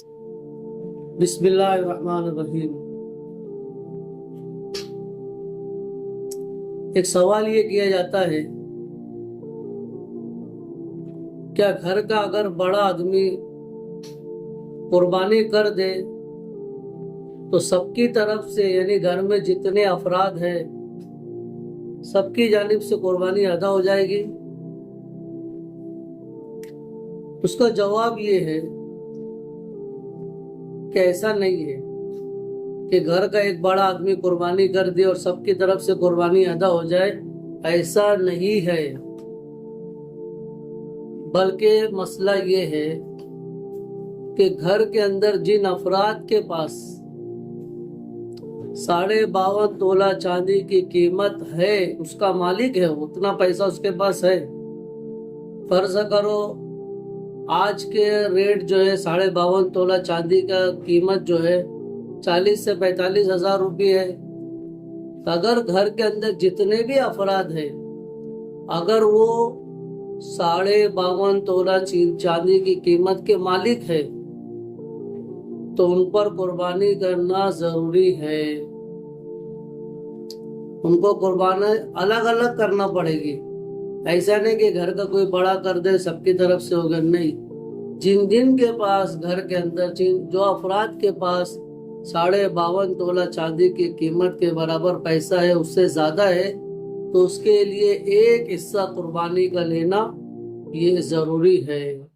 بسم اللہ الرحمن الرحیم۔ ایک سوال یہ کیا جاتا ہے، کیا گھر کا اگر بڑا آدمی قربانی کر دے تو سب کی طرف سے، یعنی گھر میں جتنے افراد ہیں سب کی جانب سے قربانی ادا ہو جائے گی؟ اس کا جواب یہ ہے کہ ایسا نہیں ہے کہ گھر کا ایک بڑا آدمی قربانی کر دے اور سب کی طرف سے قربانی ادا ہو جائے، ایسا نہیں ہے۔ بلکہ مسئلہ یہ ہے کہ گھر کے اندر جن افراد کے پاس 52.5 تولہ چاندی کی قیمت ہے، اس کا مالک ہے، اتنا پیسہ اس کے پاس ہے۔ فرض کرو آج کے ریٹ جو ہے 52.5 تولہ چاندی کا قیمت جو ہے 40 سے 45 ہزار روپے ہے۔ اگر گھر کے اندر جتنے بھی افراد ہیں، اگر وہ 52.5 تولہ چاندی کی قیمت کے مالک ہے تو ان پر قربانی کرنا ضروری ہے۔ ان کو قربانی الگ الگ کرنا پڑے گی، ایسا نہیں کہ گھر کا کوئی بڑا کر دے سب کی طرف سے ہوگا، نہیں۔ جن کے پاس گھر کے اندر جو افراد کے پاس 52.5 تولہ چاندی کی قیمت کے برابر پیسہ ہے، اس سے زیادہ ہے، تو اس کے لیے ایک حصہ قربانی کا لینا یہ ضروری ہے۔